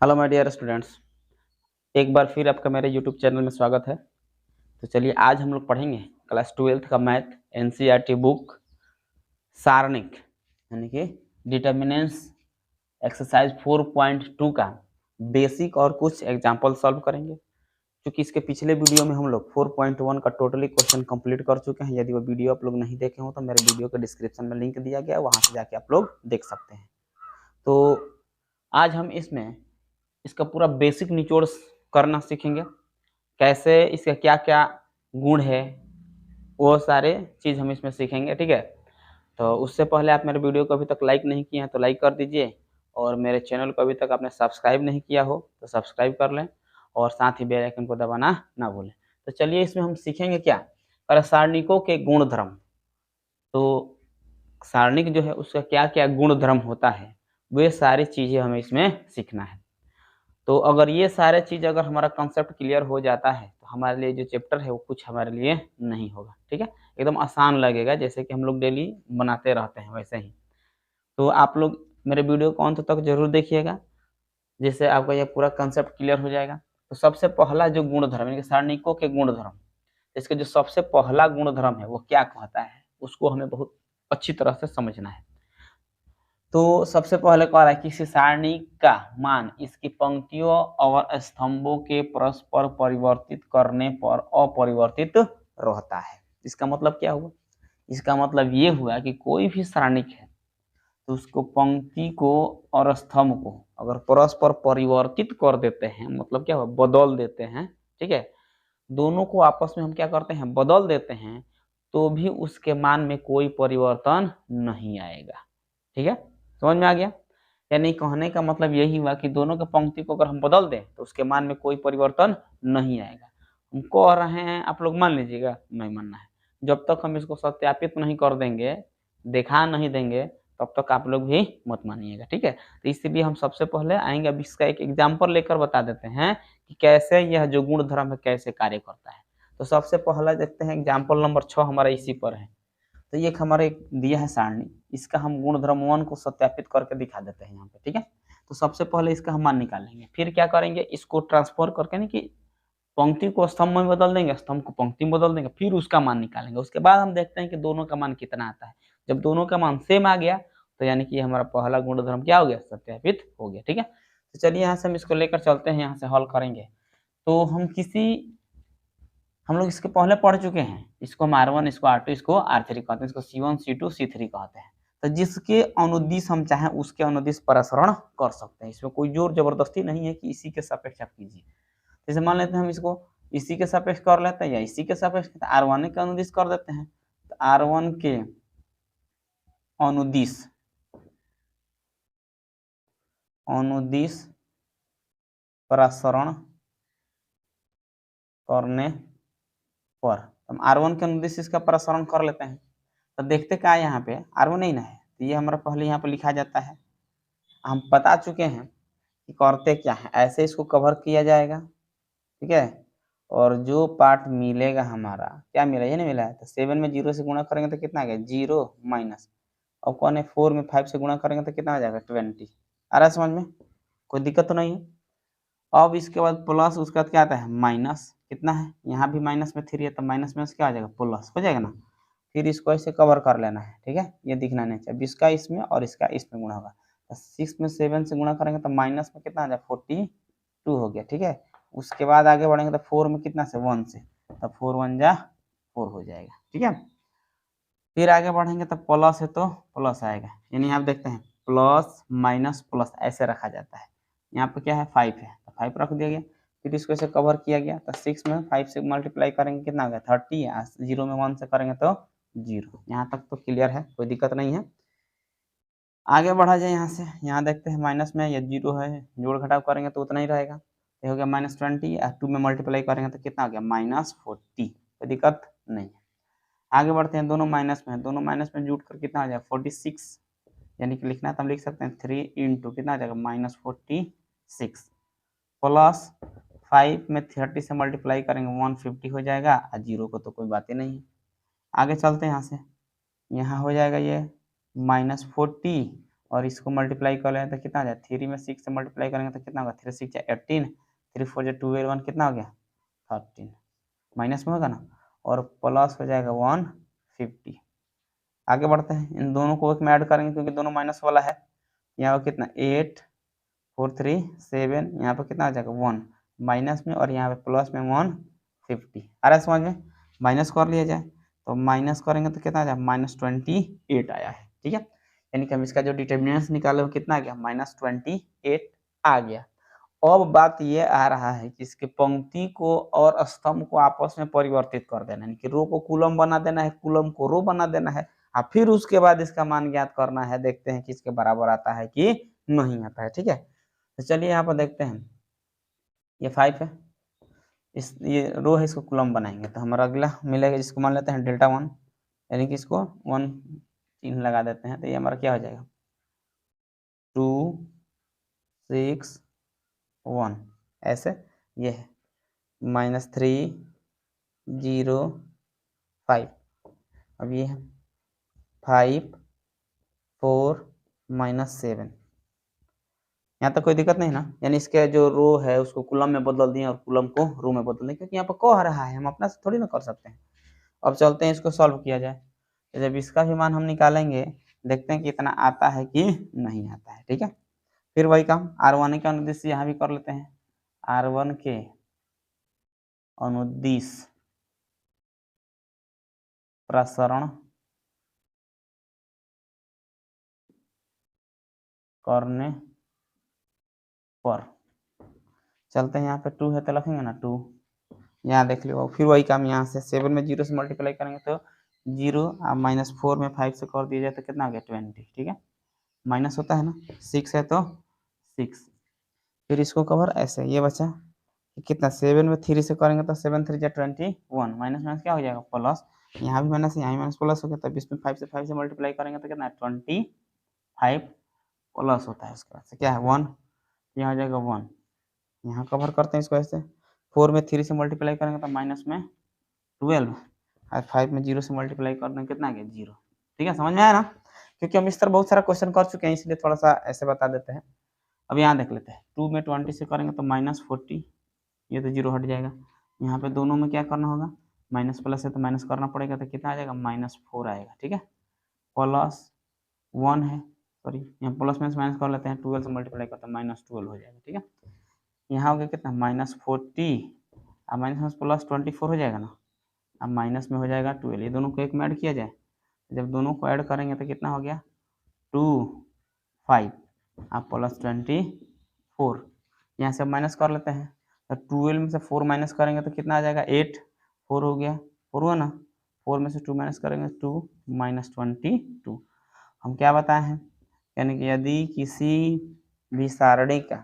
Hello my dear students, एक बार फिर आपका मेरे यूट्यूब चैनल में स्वागत है। तो चलिए आज हम लोग पढ़ेंगे क्लास 12th का मैथ एनसीईआरटी बुक सारणिक यानी कि डिटर्मिनेंट्स एक्सरसाइज 4.2 का बेसिक और कुछ एग्जाम्पल सॉल्व करेंगे। क्योंकि इसके पिछले वीडियो में हम लोग 4.1 का टोटली क्वेश्चन कंप्लीट कर चुके हैं। यदि वो वीडियो आप लोग नहीं देखे हो तो मेरे वीडियो के डिस्क्रिप्शन में लिंक दिया गया है, वहाँ से जाके आप लोग देख सकते हैं। तो आज हम इसमें इसका पूरा बेसिक निचोड़ करना सीखेंगे। कैसे इसका क्या क्या गुण है वो सारे चीज़ हम इसमें सीखेंगे, ठीक है। तो उससे पहले आप मेरे वीडियो को अभी तक लाइक नहीं किए हैं तो लाइक कर दीजिए, और मेरे चैनल को अभी तक आपने सब्सक्राइब नहीं किया हो तो सब्सक्राइब कर लें, और साथ ही बेल आइकन को दबाना ना भूलें। तो चलिए इसमें हम सीखेंगे क्या, सारणिकों के गुणधर्म। तो सारणिक जो है उसका क्या क्या गुणधर्म होता है, वे सारी चीज़ें हमें इसमें सीखना है। तो अगर ये सारे चीज़ अगर हमारा कंसेप्ट क्लियर हो जाता है तो हमारे लिए जो चैप्टर है वो कुछ हमारे लिए नहीं होगा, ठीक है। एकदम आसान लगेगा, जैसे कि हम लोग डेली बनाते रहते हैं वैसे ही। तो आप लोग मेरे वीडियो को अंत तक जरूर देखिएगा, जिससे आपका ये पूरा कंसेप्ट क्लियर हो जाएगा। तो सबसे पहला जो गुणधर्म यानी कि सारणिकों के गुणधर्म, इसके जो सबसे पहला गुणधर्म है वो क्या कहता है, उसको हमें बहुत अच्छी तरह से समझना है। तो सबसे पहले कह रहा है किसी सारणी का मान इसकी पंक्तियों और स्तंभों के परस्पर परिवर्तित करने पर अपरिवर्तित रहता है। इसका मतलब क्या हुआ? इसका मतलब ये हुआ कि कोई भी सारणिक है तो उसको पंक्ति को और स्तंभ को अगर परस्पर परिवर्तित कर देते हैं, मतलब क्या हुआ, बदल देते हैं, ठीक है। दोनों को आपस में हम क्या करते हैं, बदल देते हैं, तो भी उसके मान में कोई परिवर्तन नहीं आएगा, ठीक है। समझ में आ गया? यानी कहने का मतलब यही हुआ कि दोनों के पंक्ति को अगर हम बदल दें तो उसके मान में कोई परिवर्तन नहीं आएगा। हम कह रहे हैं, आप लोग मान लीजिएगा, नहीं मानना है। जब तक हम इसको सत्यापित नहीं कर देंगे, दिखा नहीं देंगे, तब तक आप लोग भी मत मानिएगा, ठीक है। तो इसलिए हम सबसे पहले आएंगे, अब इसका एक एग्जाम्पल लेकर बता देते हैं कि कैसे यह जो गुणधर्म है कैसे कार्य करता है। तो सबसे पहला देखते हैं, एग्जाम्पल नंबर 6 हमारा इसी पर है। तो ये हमारे दिया है सारणी, इसका हम गुणधर्म 1 को सत्यापित करके दिखा देते हैं यहाँ पे, ठीक है। तो सबसे पहले इसका हम मान निकालेंगे, फिर क्या करेंगे, इसको ट्रांसफर करके नहीं कि पंक्ति को स्तंभ में बदल देंगे, स्तंभ को पंक्ति में बदल देंगे, फिर उसका मान निकालेंगे। उसके बाद हम देखते हैं कि दोनों का मान कितना आता है। जब दोनों का मान सेम आ गया तो यानी कि हमारा पहला गुणधर्म क्या हो गया, सत्यापित हो गया, ठीक है। तो चलिए यहाँ से हम इसको लेकर चलते हैं, यहाँ से हल करेंगे। तो हम लोग इसके पहले पढ़ चुके हैं, इसको हम R1, इसको R2, इसको R3 कहते हैं, इसको C1, C2, C3 कहते हैं। तो जिसके अनुदिश हम चाहें उसके अनुदिश प्रसरण कर सकते हैं, इसमें कोई जोर जबरदस्ती नहीं है कि इसी के सापेक्ष आप कीजिए। जैसे मान लेते हैं हम इसको इसी के सापेक्ष कर लेते हैं या इसी के सापेक्ष R1 के अनुदिश कर देते हैं। तो R1 के अनुदिश प्रसरण करने पर हम R1 के अनुदिश इसका प्रसरण कर लेते हैं। तो देखते क्या है, यहाँ पे R1 नहीं ना है, तो ये हमारा पहले यहाँ पे लिखा जाता है। हम बता चुके हैं कि करते क्या है, ऐसे इसको कवर किया जाएगा, ठीक है। और जो पार्ट मिलेगा हमारा, क्या मिला, ये नहीं मिला है, तो 7 में 0 से गुणा करेंगे तो कितना आ गया, 0 माइनस, और कौन है 4 में 5 से गुणा करेंगे तो कितना आ जाएगा, 20। आ रहा है समझ में? कोई दिक्कत तो नहीं है। अब इसके बाद प्लस, उसके बाद क्या आता है, माइनस, कितना है, यहाँ भी माइनस में 3 है तो माइनस में क्या आ जाएगा, प्लस हो जाएगा ना। फिर इसको ऐसे कवर कर लेना है, ठीक है, ये दिखना नहीं चाहिए। इसका इसमें और इसका इसमें गुणा होगा, तो 6 में 7 से गुणा करेंगे तो माइनस में कितना आ जाएगा, 42 हो गया, ठीक है। उसके बाद आगे बढ़ेंगे तो 4 में कितना से, 1 से, तो 4 1 जा 4 हो जाएगा, ठीक है। फिर आगे बढ़ेंगे तो प्लस है तो प्लस आएगा, यानी आप देखते हैं प्लस माइनस प्लस ऐसे रखा जाता है। यहाँ पे क्या है, 5 है तो 5 रख दिया गया। फिर इसको ऐसे कवर किया गया, तो 6 में 5 से मल्टीप्लाई करेंगे कितना आ गया, 30 है, 0 में 1 से करेंगे तो 0। यहाँ तक तो क्लियर है, कोई दिक्कत नहीं है। आगे बढ़ा जाए यहाँ से, यहाँ देखते हैं माइनस में या 0 है, जोड़ घटाव करेंगे तो उतना ही रहेगा। ये हो गया -20, 2 में मल्टीप्लाई करेंगे तो कितना आ गया, -40। कोई दिक्कत नहीं है। आगे बढ़ते हैं, दोनों माइनस में है, दोनों माइनस में जुट कर कितना आ जाएगा, 46, यानी कि लिखना है तो हम लिख सकते हैं 3 इंटू कितना आ जाएगा, -46, प्लस 5 में 30 से मल्टीप्लाई करेंगे 150 हो जाएगा, और 0 को तो कोई बात ही नहीं है। आगे चलते हैं यहाँ से, यहाँ हो जाएगा ये -40 और इसको मल्टीप्लाई कर लें तो कितना आ जाए, 3 में 6 से मल्टीप्लाई करेंगे तो कितना होगा, 3 6 18, 3 4 12 1 कितना हो गया 13, माइनस में होगा ना, और प्लस हो जाएगा 150। आगे बढ़ते हैं, इन दोनों को एक में ऐड करेंगे क्योंकि दोनों माइनस वाला है। यहाँ पर कितना 8 4 3 7, यहाँ पर कितना आ जाएगा 1 माइनस में, और यहाँ पे प्लस में 150। आ रहा है समझ में, माइनस कर लिया जाए तो माइनस करेंगे तो कितना आ जाए -28 आया है। ठीक है, यानी कि हम इसका जो डिटर्मिनेंट निकाले वो कितना आ गया -28 आ गया। अब बात ये आ रहा है कि इसके पंक्ति को और स्तंभ को आपस में परिवर्तित कर देना, यानी कि रो को कूलम बना देना है, कूलम को रो बना देना है, और फिर उसके बाद इसका मान ज्ञात करना है। देखते हैं कि इसके बराबर आता है कि नहीं आता है। ठीक है, तो चलिए यहाँ पर देखते हैं, ये 5 है, ये रो है, इसको कूलम बनाएंगे तो हमारा अगला मिलेगा जिसको मान लेते हैं डेल्टा 1, यानी कि इसको 1 चिन्ह लगा देते हैं तो ये हमारा क्या हो जाएगा 2 6 1, ऐसे ये है -3 0 5, अब ये है 5 4 -7। यहाँ तक कोई दिक्कत नहीं ना, यानी इसके जो रो है उसको कूलम में बदल दिए और कूलम को रो में बदल दिए, क्योंकि यहाँ पर कह रहा है, हम अपना से थोड़ी ना कर सकते हैं। अब चलते हैं इसको सॉल्व किया जाए, तो जब इसका भी मान हम निकालेंगे देखते हैं कि इतना आता है कि नहीं आता है। ठीक है, फिर वही काम R1 के अनुदिश यहाँ भी कर लेते हैं, R1 के अनुदिश प्रसरण करने पर, चलते हैं यहाँ पे 2 है तो लिखेंगे ना 2, यहाँ देख लो। फिर वही काम यहाँ से 7 में 0 से मल्टीप्लाई करेंगे तो 0, अब -4 में 5 से कर दिया जाए तो कितना आ गया 20। ठीक है, माइनस होता है ना, 6 है तो 6, फिर इसको कवर ऐसे, ये बचा कितना 7 में 3 से करेंगे तो 7 3 जा 21, माइनस माइनस क्या हो जाएगा प्लस, यहाँ भी माइनस यहाँ भी माइनस प्लस हो गया, तब इसमें 5 से मल्टीप्लाई करेंगे तो कितना 25 प्लस होता है, उसके बाद से क्या है 1, यहाँ हो जाएगा 1, यहाँ कवर करते हैं इसको ऐसे, 4 में 3 से मल्टीप्लाई करेंगे तो माइनस में 12, और 5 में 0 से मल्टीप्लाई कर देंगे कितना आ गया 0। ठीक है, समझ में आया ना, क्योंकि हम इस तरह बहुत सारा क्वेश्चन कर चुके हैं इसलिए थोड़ा सा ऐसे बता देते हैं। अब यहाँ देख लेते हैं, 2 में 20 से करेंगे तो -40, ये तो 0 हट जाएगा, यहाँ पे दोनों में क्या करना होगा, माइनस प्लस है तो माइनस करना पड़ेगा, तो कितना आ जाएगा -4 आएगा। ठीक है, प्लस 1 है, सॉरी यहाँ प्लस माइनस माइनस कर लेते हैं, 12 से मल्टीप्लाई करते हैं -12 हो जाएगा। ठीक है, यहाँ हो गया कितना -40, अब माइनस प्लस 24 हो जाएगा ना, अब माइनस में हो जाएगा 12, ये दोनों को एक में ऐड किया जाए, जब दोनों को ऐड करेंगे तो कितना हो गया 2 5, अब प्लस 24, यहाँ से माइनस कर लेते हैं, तो 12 में से 4 माइनस करेंगे तो कितना आ जाएगा 8, 4 हो गया, 4 हुआ ना, 4 में से 2 माइनस करेंगे 2 -22। हम क्या बताए हैं, यानी कि यदि किसी भी सारणी का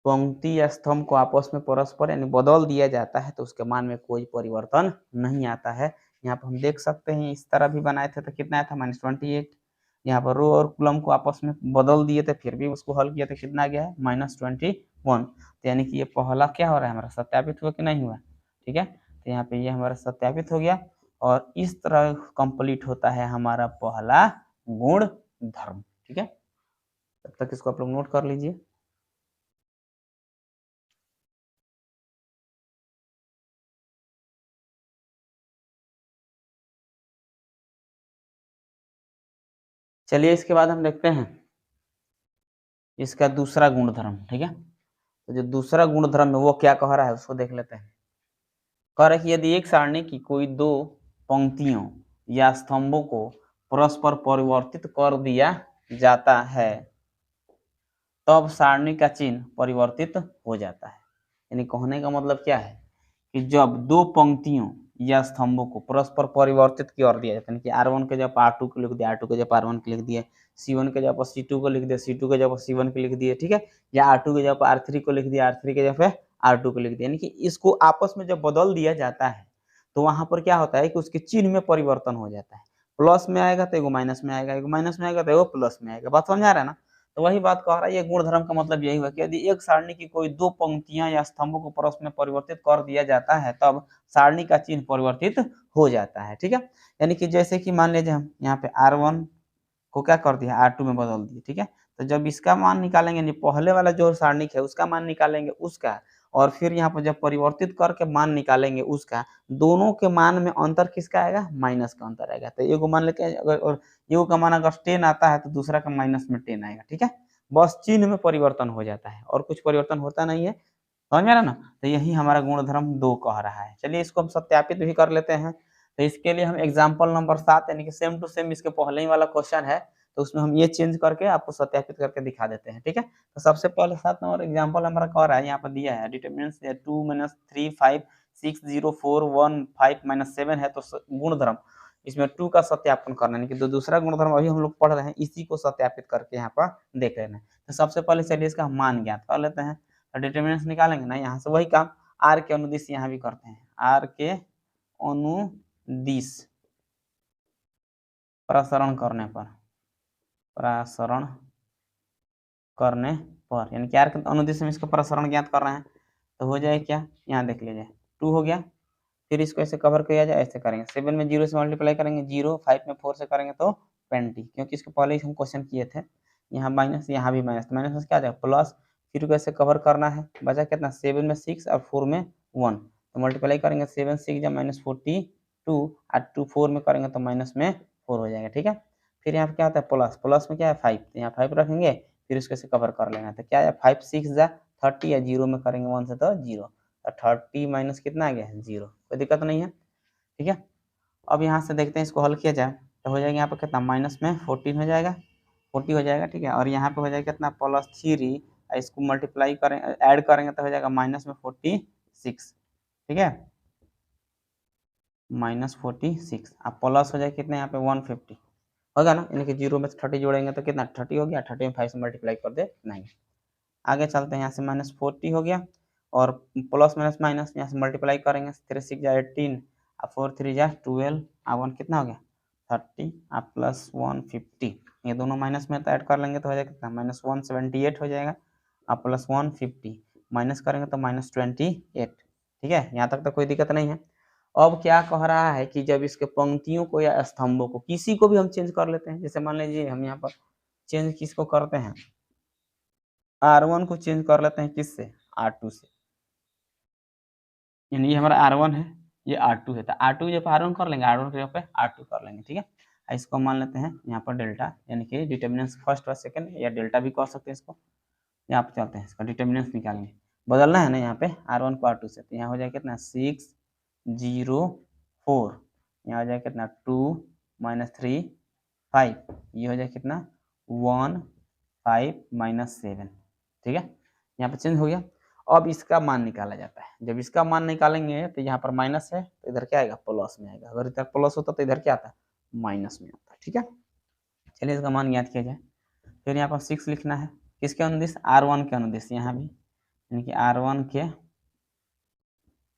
पंक्ति या स्तंभ को आपस में परस्पर यानी बदल दिया जाता है तो उसके मान में कोई परिवर्तन नहीं आता है। यहाँ पर हम देख सकते हैं इस तरह भी बनाए थे तो कितना आया था -28, यहाँ पर रो और कॉलम को आपस में बदल दिए थे फिर भी उसको हल किया तो कितना गया है -21, तो यानी कि ये पहला क्या हो रहा है हमारा सत्यापित हुआ कि नहीं हुआ। ठीक है, तो यहाँ पे ये हमारा सत्यापित हो गया, और इस तरह कंप्लीट होता है हमारा पहला गुण धर्म। ठीक है, तब तक इसको आप लोग नोट कर लीजिए। चलिए इसके बाद हम देखते हैं इसका दूसरा गुणधर्म। ठीक है, तो जो दूसरा गुणधर्म है वो क्या कह रहा है उसको देख लेते हैं। कह रहा है कि यदि एक सारणी की कोई दो पंक्तियों या स्तंभों को परस्पर परिवर्तित कर दिया जाता है तब सारणी का चिन्ह परिवर्तित हो जाता है। यानी कहने का मतलब क्या है कि जब दो पंक्तियों या स्तंभों को परस्पर परिवर्तित कर दिया जाता है, कि R1 के जगह R2 को लिख दिया, R2 के जगह R1 को लिख दिया, C1 के जगह C2 को लिख दिया, C2 के जगह C1 को लिख दिया। ठीक है, या R2 के जगह R3 को लिख दिया, R3 के जगह R2 को लिख दिया, यानी कि इसको आपस में जब बदल दिया जाता है तो वहां पर क्या होता है कि उसके चिन्ह में परिवर्तन हो जाता है। प्लस में आएगा तो एगो माइनस में आएगा, एगो माइनस में आएगा तो एगो प्लस में आएगा। बात समझ आ रहा है ना, तो वही बात कह रहा है, ये गुणधर्म का मतलब यही हुआ कि यदि एक सारणी की कोई दो पंक्तियां या स्तंभों को परस्पर में परिवर्तित कर दिया जाता है तब सारणी का चिन्ह परिवर्तित हो जाता है। ठीक है, यानी कि जैसे कि मान लीजिए हम यहाँ पे R1 को क्या कर दिया R2 में बदल दिए, ठीक है। तो जब इसका मान निकालेंगे, नहीं पहले वाला जो सारणिक है उसका मान निकालेंगे उसका, और फिर यहाँ पर जब परिवर्तित करके मान निकालेंगे उसका, दोनों के मान में अंतर किसका आएगा, माइनस का अंतर आएगा। तो एगो मान लेके अगर, और एगो का मान अगर 10 आता है तो दूसरा का माइनस में 10 आएगा, ठीक है। बस चिन्ह में परिवर्तन हो जाता है और कुछ परिवर्तन होता नहीं है, समझ में आ रहा ना। तो यही हमारा गुणधर्म 2 कह रहा है। चलिए इसको हम सत्यापित भी कर लेते हैं। तो इसके लिए हम एग्जाम्पल नंबर 7 यानी कि सेम टू सेम इसके पहले ही वाला क्वेश्चन है, तो उसमें हम ये चेंज करके आपको सत्यापित करके दिखा देते हैं, ठीक है। तो सबसे पहले 7 नंबर एग्जाम्पल हमारा कह रहा है, यहाँ पर दिया है डिटरमिनेंट्स 2 - 3 5 6 0 4 1 5 - 7 है। तो गुणधर्म इसमें 2 का सत्यापन करना है, कि दूसरा गुणधर्म अभी हम लोग पढ़ रहे हैं, इसी को सत्यापित करके यहाँ पर देख लेना है। तो सबसे पहले चलिए इसका मान ज्ञात कर लेते हैं। तो डिटरमिनेंट्स निकालेंगे ना, यहाँ से वही काम आर के अनुदिश यहाँ भी करते हैं। आर के अनुदिश प्रसरण करने पर, प्रसरण करने पर यानी कि आर के अनुदिश में इसका प्रसरण ज्ञात कर रहे हैं। तो हो जाए क्या, यहाँ देख लीजिए 2 हो गया। फिर इसको ऐसे कवर किया जाए, ऐसे करेंगे 7 में 0 से मल्टीप्लाई करेंगे 0, 5 में 4 से करेंगे तो 20, क्योंकि इसके पहले ही हम क्वेश्चन किए थे। यहाँ माइनस, यहाँ भी माइनस, तो माइनस में क्या आ जाएगा प्लस। फिर कैसे कवर करना है, बचा कितना 7 में 6 और 4 में 1, तो मल्टीप्लाई करेंगे 7 6 या -42 और 2 4 में करेंगे तो माइनस में 4 हो जाएगा, ठीक है। फिर यहाँ पे क्या आता है प्लस, प्लस में क्या है 5, तो यहाँ 5 रखेंगे, फिर इसको ऐसे कवर कर लेना है। तो क्या है 5 6 जा 30 या 0 में करेंगे 1 से तो 0, 30 माइनस कितना आ गया 0, कोई दिक्कत नहीं है, ठीक है। अब यहाँ से देखते हैं इसको हल किया जाए, तो हो जाएगा यहाँ पर कितना माइनस में 14 हो जाएगा, 40 हो जाएगा, ठीक है। और यहाँ पे हो जाएगा कितना +3, इसको मल्टीप्लाई करें ऐड करेंगे तो हो जाएगा माइनस में 46, ठीक है, -46। अब प्लस हो जाएगा कितना यहाँ पे 150 होगा ना, यानी कि 0 में 30 जोड़ेंगे तो कितना 30 हो गया, 30 में 5 से मल्टीप्लाई कर दे नहीं। आगे चलते हैं, यहाँ से -40 हो गया और प्लस माइनस माइनस यहाँ से मल्टीप्लाई करेंगे 3 6 जा 18 और 4 3 जा 12 और 1 कितना हो गया 30 और प्लस 150, ये दोनों माइनस में तो ऐड कर लेंगे तो हो जाएगा कितना -178 हो जाएगा और प्लस 150 माइनस करेंगे तो -28, ठीक है। यहाँ तक तो कोई दिक्कत नहीं है। अब क्या कह रहा है कि जब इसके पंक्तियों को या स्तंभों को किसी को भी हम चेंज कर लेते हैं, जैसे मान लीजिए हम यहाँ पर चेंज किसको करते हैं, R1 को चेंज कर लेते हैं किससे, R2 से, यानी ये हमारा R1 है, ये R2 है। तो R2 जब R1 कर लेंगे, R1 के जगह पे R2 कर लेंगे, ठीक है। इसको मान लेते हैं यहाँ पर डेल्टा, यानी कि डिटर्मिनेंट्स फर्स्ट और सेकंड, या डेल्टा भी कह सकते हैं इसको। यहाँ पे चलते हैं, इसका डिटर्मिनेंट्स निकालेंगे, बदलना है ना यहाँ पे R1 को R2 से, तो यहाँ हो जाएगा कितना 6 0 4, यहाँ हो जाएगा कितना 2 -3 5, ये हो जाएगा कितना 1 5 -7, ठीक है। यहाँ पे चेंज हो गया। अब इसका मान निकाला जाता है, जब इसका मान निकालेंगे तो यहाँ पर माइनस है तो इधर क्या आएगा प्लस में आएगा, अगर इधर प्लस होता तो इधर क्या आता माइनस में आता, ठीक है। चलिए इसका मान ज्ञात किया जाए। फिर यहाँ पर 6 लिखना है, किसके अनुदिश R1 के अनुदिश, यहाँ भी यानी कि R1 के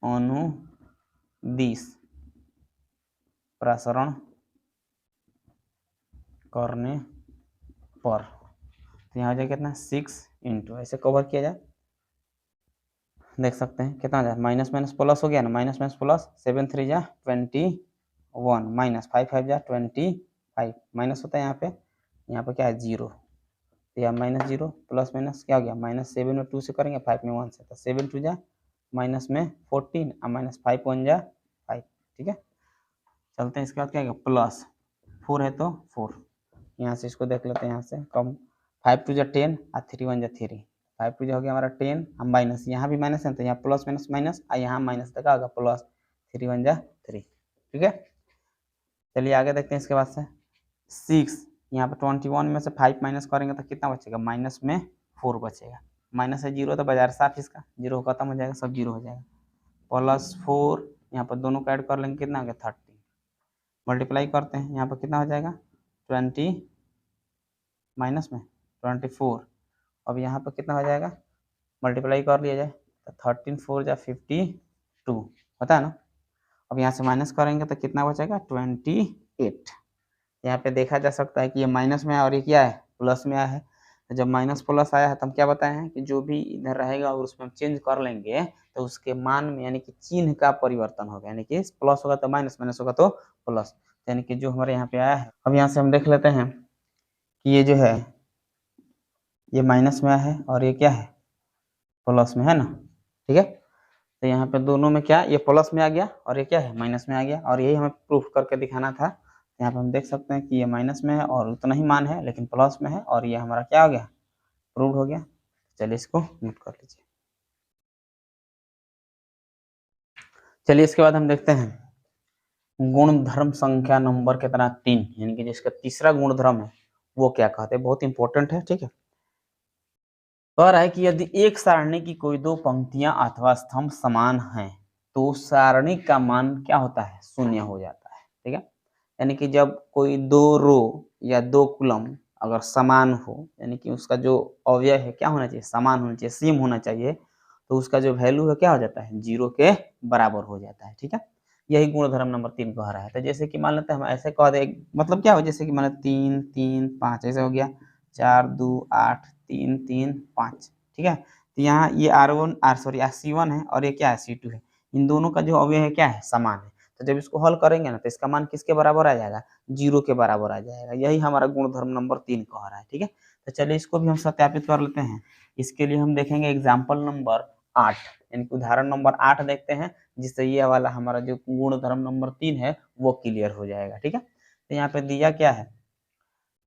अनुदिश प्रसरण करने पर, तो यहाँ हो जाएगा कितना 6 इंटू, ऐसे कवर किया जाए, देख सकते हैं कितना आ जाए माइनस माइनस प्लस हो गया ना, माइनस माइनस प्लस 7 3 जा 21 माइनस 5 5 जा 25 माइनस होता है यहाँ पे क्या है 0, तो यहाँ -0 प्लस माइनस क्या हो गया -7 में 2 से करेंगे 5 में 1 से, तो 7 2 जा माइनस में 14 और -5 1 जा 5, ठीक है। चलते हैं, इसके बाद क्या है प्लस 4 है तो 4, यहाँ से इसको देख लेते हैं, यहाँ से कम 5 2 जा 10 और 3 1 जा 3, 5 2 हो गया हमारा 10 और माइनस, यहाँ भी माइनस है तो यहाँ प्लस माइनस माइनस और यहाँ माइनस तक होगा प्लस 3 1 जा 3, ठीक है। चलिए आगे देखते हैं, इसके बाद से 6, यहाँ पर 21 में से 5 माइनस करेंगे तो कितना बचेगा माइनस में 4 बचेगा, माइनस है 0 तो बाजार साफ, इसका 0 खत्म हो जाएगा, सब 0 हो जाएगा, प्लस 4 यहाँ पर दोनों को ऐड कर लेंगे कितना हो गया 30, मल्टीप्लाई करते हैं यहाँ पर कितना हो जाएगा 20 माइनस में 24, अब यहाँ पर कितना हो जाएगा मल्टीप्लाई कर लिया जाए तो 13 4 जा 52 होता है ना। अब यहाँ से माइनस करेंगे तो कितना बचेगा 28, यहाँ पे देखा जा सकता है कि ये माइनस में है और ये क्या है प्लस में आया है। तो जब माइनस प्लस आया है तो हम क्या बताए हैं कि जो भी इधर रहेगा और उसमें हम चेंज कर लेंगे तो उसके मान में यानी कि चिन्ह का परिवर्तन होगा, यानी कि प्लस होगा तो माइनस, माइनस होगा तो प्लस, यानी कि जो हमारे यहाँ पे आया है। अब यहाँ से हम देख लेते हैं ये जो है ये माइनस में है और ये क्या है प्लस में है ना, ठीक है। तो यहाँ पे दोनों में क्या ये प्लस में आ गया और ये क्या है माइनस में आ गया, और यही हमें प्रूफ करके दिखाना था। यहाँ पे हम देख सकते हैं कि ये माइनस में है और उतना ही मान है लेकिन प्लस में है, और ये हमारा क्या हो गया प्रूव हो गया। चलिए इसको नोट कर लीजिए। चलिए इसके बाद हम देखते हैं गुणधर्म संख्या नंबर कितना 3, यानी कि जिसका तीसरा गुणधर्म है वो क्या कहते हैं, बहुत इंपॉर्टेंट है, ठीक है। कह रहा है कि यदि एक सारणी की कोई दो पंक्तियां अथवा स्तंभ समान हैं तो सारणी का मान क्या होता है शून्य हो जाता है, ठीक है। यानी कि जब कोई दो रो या दो कॉलम अगर समान हो, यानी कि उसका जो अवयव है क्या होना चाहिए समान होना चाहिए, सेम होना चाहिए, तो उसका जो वैल्यू है क्या हो जाता है 0 के बराबर हो जाता है, ठीक है। यही गुणधर्म नंबर 3 कह रहा है। तो जैसे कि मान लेते हैं हम ऐसे कह दे, मतलब क्या हो, जैसे कि मान लेते 3 3 5 ऐसे हो गया, 4 2 8 3 3 5, ठीक है। तो यहाँ ये R1 सॉरी C1 है और ये क्या है C2 है, इन दोनों का जो अवयव है क्या है समान है। तो जब इसको हल करेंगे ना तो इसका मान किसके बराबर आ जाएगा 0 के बराबर आ जाएगा। यही हमारा गुणधर्म नंबर 3 कह रहा है, ठीक है। तो चलिए इसको भी हम सत्यापित कर लेते हैं। इसके लिए हम देखेंगे एग्जाम्पल नंबर 8, यानी कि उदाहरण नंबर 8 देखते हैं, जिससे ये वाला हमारा जो गुणधर्म नंबर 3 है वो क्लियर हो जाएगा, ठीक है। तो यहाँ पे दिया क्या है,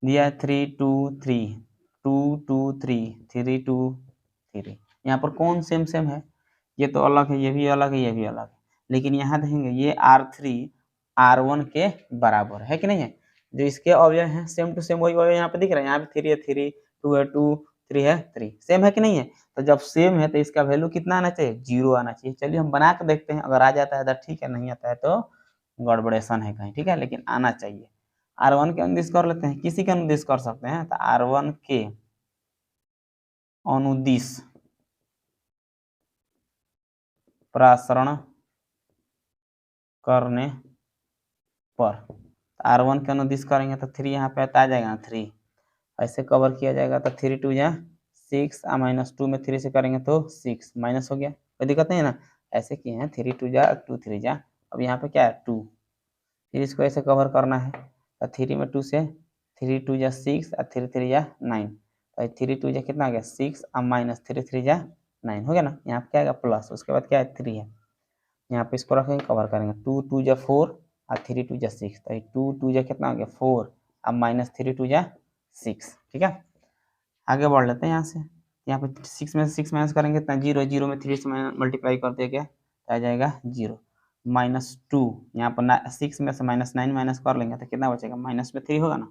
दिया है 3 2 3 2 2 3 3 2 3। यहाँ पर कौन सेम सेम है, ये तो अलग है, ये भी अलग है, ये भी अलग है, लेकिन यहाँ देखेंगे ये R3 R1 के बराबर है कि नहीं है। जो इसके अवयव हैं सेम टू सेम वही अवयव यहाँ पे दिख रहा है, यहाँ पे 3 है 3, 2 है 2, 3 है 3, सेम है कि नहीं है। तो जब सेम है तो इसका वैल्यू कितना आना चाहिए 0 आना चाहिए। चलिए हम बना के देखते हैं, अगर आ जाता है तो ठीक है, नहीं आता है तो गड़बड़ेशन है कहीं, ठीक है, लेकिन आना चाहिए। R1 के अनुदिश कर लेते हैं, किसी के अनुदिश कर सकते हैं, तो R1 के अनुदिश प्रसरण करने पर R1 के अनुदिश करेंगे तो 3 यहाँ पे आ जाएगा 3, ऐसे कवर किया जाएगा तो 3 2 जा 6 -2 में 3 से करेंगे तो 6 माइनस हो गया, कोई दिक्कत नहीं है ना। ऐसे किए हैं 3 2 जा 2 3 जा, अब यहाँ पे क्या है 2, फिर इसको ऐसे कवर करना है तो 3 में 2 से 3 2 जा 6 और 3 3 जा 9, तो 3 2 जा कितना आ गया 6 और माइनस 3 3 जा 9 हो गया ना। यहाँ पे क्या आएगा प्लस, उसके बाद क्या है 3 है, यहाँ पे इसको रखेंगे कवर करेंगे 2 2 जा 4 और 3 2 जा 6, तो 2 2 जा कितना आ गया 4 और माइनस 3 2 जा 6, ठीक है। आगे बढ़ लेते हैं यहाँ से, यहाँ पे 6 में से 6 माइनस करेंगे तो 0, 0 में 3 से मल्टीप्लाई कर दिया गया तो आ जाएगा 0, -2, यहाँ पर 6 में से -9 माइनस कर लेंगे तो कितना बचेगा माइनस में 3 होगा ना,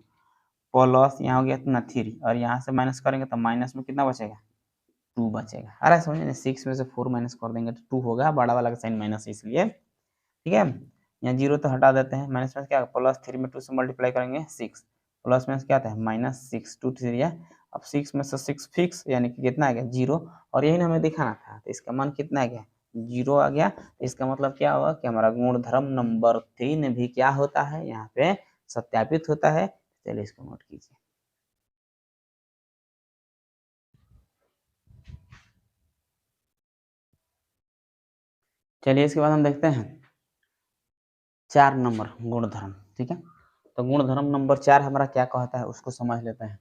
प्लस यहाँ हो गया इतना 3 और यहाँ से माइनस करेंगे तो माइनस में कितना बचेगा 2 बचेगा। अरे समझे ना, 6 में से 4 माइनस कर देंगे तो 2 होगा, बड़ा वाला का साइन माइनस है इसलिए, ठीक है। यहाँ 0 तो हटा देते हैं, माइनस में क्या प्लस 3 में 2 से मल्टीप्लाई करेंगे 6, प्लस में क्या आता है -6, 2 3 है, अब 6 में से 6 फिक्स यानी कि कितना आ गया 0, और यही ना हमें दिखाना था, तो इसका मान कितना आ गया 0 आ गया। इसका मतलब क्या हुआ कि हमारा गुणधर्म नंबर 3 भी क्या होता है यहाँ पे सत्यापित होता है। चलिए इसको नोट कीजिए। चलिए इसके बाद हम देखते हैं 4 नंबर गुणधर्म, ठीक है। तो गुणधर्म नंबर 4 हमारा क्या कहता है उसको समझ लेते हैं।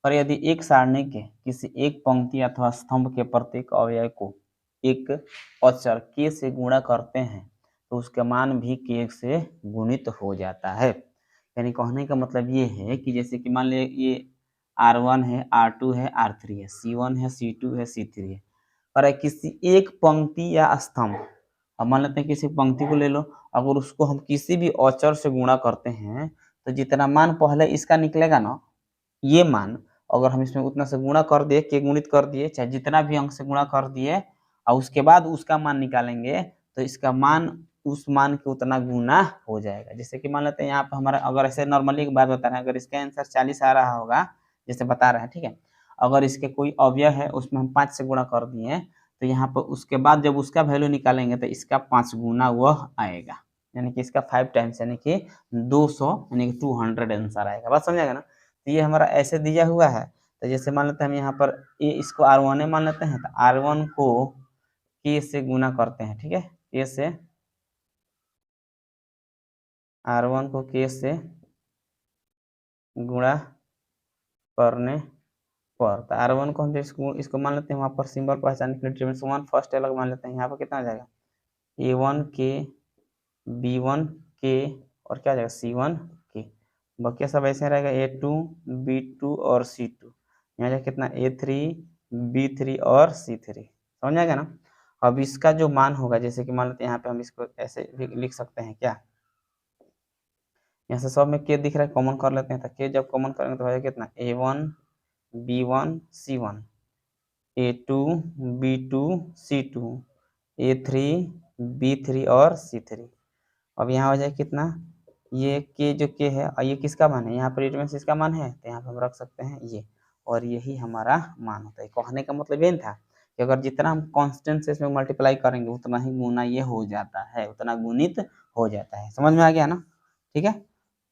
और यदि एक सारणी के किसी एक पंक्ति अथवा स्तंभ के प्रत्येक अवयव को एक अचर k से गुणा करते हैं तो उसका मान भी k से गुणित हो जाता है। यानी कहने का मतलब ये है कि जैसे कि मान लीजिए ये R1 है, R2 है, R3 है, C1 है, C2 है, C3 है, और किसी एक पंक्ति या स्तंभ, अब मान लेते हैं किसी पंक्ति को ले लो, अगर उसको हम किसी भी अचर से गुणा करते हैं तो जितना मान पहले इसका निकलेगा ना, ये मान अगर हम इसमें उतना से गुणा कर दिए, के गुणित कर दिए, चाहे जितना भी अंक से गुणा कर दिए और उसके बाद उसका मान निकालेंगे तो इसका मान उस मान के उतना गुना हो जाएगा। जैसे कि मान लेते हैं यहाँ पे हमारा, अगर ऐसे नॉर्मली एक बात बता रहे हैं, अगर इसका आंसर 40 आ रहा होगा जैसे बता रहे हैं, ठीक है, अगर इसके कोई अवयव है उसमें हम 5 से गुणा कर दिए तो यहाँ पर उसके बाद जब उसका वैल्यू निकालेंगे तो इसका 5 गुना वह आएगा, यानी कि इसका 5 टाइम्स यानी कि 200 यानी कि 200 आंसर आएगा। बात समझेगा ना। तो ये हमारा ऐसे दिया हुआ है, तो जैसे मान लेते हैं हम यहाँ पर ये इसको R1 मान लेते हैं, तो R1 को k से गुना करते हैं, ठीक है, k से R1 को k से गुणा करने पर, तो R1 को हम इसको मान लेते हैं, वहाँ पर सिंबल पहचानने के लिए डिटरमिनेंट 1 फर्स्ट अलग मान लेते हैं। यहाँ पर कितना आ जाएगा A1 के, B1 के और क्या आ जाएगा C1 के, बाकी सब ऐसे रहेगा A2, B2 और C2। यहाँ जाएगा कितना A3, B3 और C3, समझ आएगा ना। अब इसका जो मान होगा, जैसे कि मान लेते हैं यहाँ पे हम इसको ऐसे भी लिख सकते हैं क्या, यहाँ से सब में के दिख रहा है, कॉमन कर लेते हैं, तो के जब कॉमन करेंगे तो हो जाएगा कितना A1, B1, C1, A2, B2, C2, A3, B3 और C3। अब यहाँ हो जाए कितना, ये के जो के है और ये किसका मान है, यहाँ पर डिटरमिनेंट इसका मान है, तो यहाँ पर हम रख सकते हैं ये, और यही हमारा मान होता है। कहने का मतलब ये था कि अगर जितना हम कांस्टेंट से इसमें मल्टीप्लाई करेंगे उतना ही गुना ये हो जाता है, उतना गुणित हो जाता है। समझ में आ गया ना, ठीक है।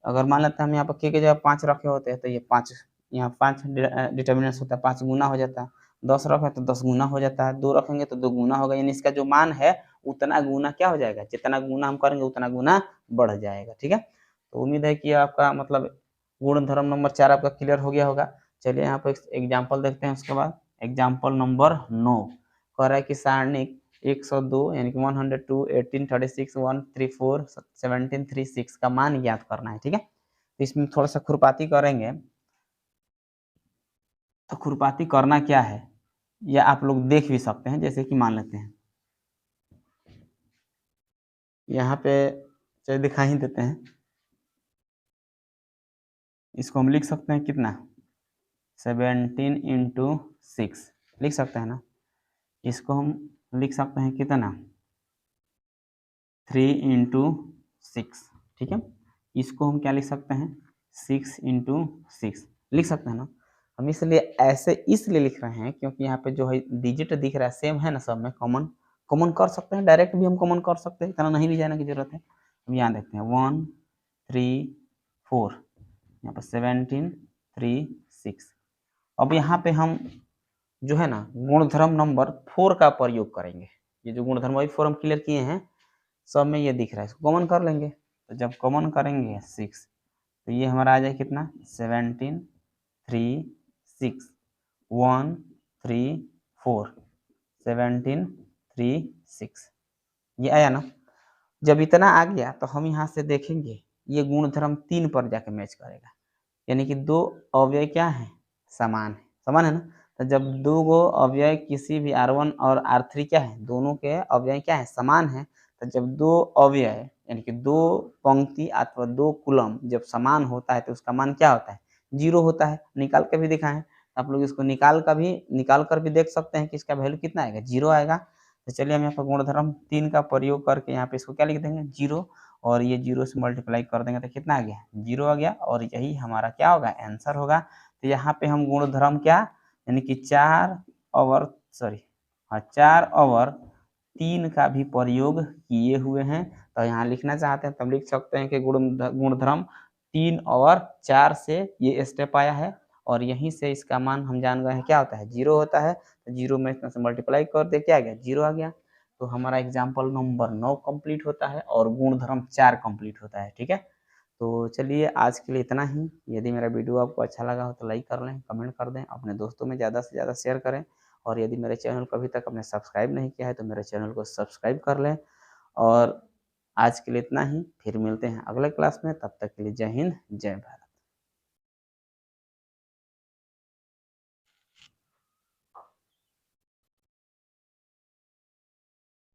अगर मान लेते हैं हम यहाँ पर के जगह 5 रखे होते हैं, तो ये 5, यहाँ 5 डिटर्मिनेंट्स होता है, 5 गुना हो जाता है। 10 रखे तो 10 गुना हो जाता है, 2 रखेंगे तो 2 गुना होगा, यानी इसका जो मान है उतना गुना क्या हो जाएगा, जितना गुना हम करेंगे उतना गुना बढ़ जाएगा, ठीक है। तो उम्मीद है कि आपका मतलब गुणधर्म नंबर 4 आपका क्लियर हो गया होगा। चलिए यहाँ पर एग्जाम्पल देखते हैं। उसके बाद एग्जाम्पल नंबर 9 कह रहा है कि सारणिक 102 यानी कि 102, 18, 36, 134, 17, 36 का मान ज्ञात करना है, ठीक है। तो इसमें थोड़ा सा खुरपाती करेंगे। तो खुरपाती करना क्या है या आप लोग देख भी सकते हैं, जैसे कि मान लेते हैं यहाँ पे, चलिए दिखा ही देते हैं। इसको हम लिख सकते हैं कितना 17 इंटू 6 लिख सकते हैं ना। इसको हम लिख सकते हैं कितना 3 इंटू 6, ठीक है। इसको हम क्या लिख सकते हैं 6 इंटू 6 लिख सकते हैं ना। हम इसलिए ऐसे इसलिए लिख रहे हैं क्योंकि यहाँ पे जो है डिजिट दिख रहा है सेम है ना, सब में कॉमन कॉमन कर सकते हैं, डायरेक्ट भी हम कॉमन कर सकते हैं, इतना नहीं ले जाने की जरूरत है। हम यहाँ देखते हैं 1, 3, 4, यहाँ पर 17, 3, 6। अब यहाँ पे हम जो है ना गुणधर्म नंबर 4 का प्रयोग करेंगे। ये जो गुणधर्म वही 4 हम क्लियर किए हैं, सब में ये दिख रहा है, इसको कॉमन कर लेंगे। तो जब कॉमन करेंगे 6, तो ये हमारा आ जाए कितना 17, 3, 6, 1, 3, 4, 17, 3, 6, ये आया ना। जब इतना आ गया तो हम यहाँ से देखेंगे ये गुणधर्म 3 पर जाके मैच करेगा, यानी कि 2 अवयव क्या है समान है, समान है ना। तो जब 2 गो अवयव किसी भी R1 और R3 क्या है, दोनों के अवयव क्या है समान है, तो जब 2 अवयव यानी कि 2 पंक्ति अथवा 2 कॉलम जब समान होता है तो उसका मान क्या होता है 0 होता है। निकाल के भी दिखाएं, आप लोग इसको निकाल कर भी देख सकते हैं कि इसका वैल्यू कितना आएगा 0 आएगा। तो चलिए हम यहाँ पर गुणधर्म 3 का प्रयोग करके यहाँ पे इसको क्या लिख देंगे 0, और ये 0 से मल्टीप्लाई कर देंगे तो कितना आ गया 0 आ गया, और यही हमारा क्या होगा आंसर होगा। तो यहाँ पे हम गुणधर्म क्या यानी कि 4 और 3 का भी प्रयोग किए हुए हैं। तो यहाँ लिखना चाहते हैं तब लिख सकते हैं कि गुणधर्म 3 और 4 से ये स्टेप आया है, और यहीं से इसका मान हम जान गए हैं क्या होता है 0 होता है। तो 0 में इतना से मल्टीप्लाई कर दे क्या आ गया 0 आ गया। तो हमारा एग्जाम्पल नंबर 9 कंप्लीट होता है और गुणधर्म 4 कंप्लीट होता है, ठीक है। तो चलिए आज के लिए इतना ही। यदि मेरा वीडियो आपको अच्छा लगा हो तो लाइक कर लें, कमेंट कर दें, अपने दोस्तों में ज़्यादा से ज़्यादा शेयर करें, और यदि मेरे चैनल को अभी तक आपने सब्सक्राइब नहीं किया है तो मेरे चैनल को सब्सक्राइब कर लें। और आज के लिए इतना ही, फिर मिलते हैं अगले क्लास में, तब तक के लिए जय हिंद जय भारत।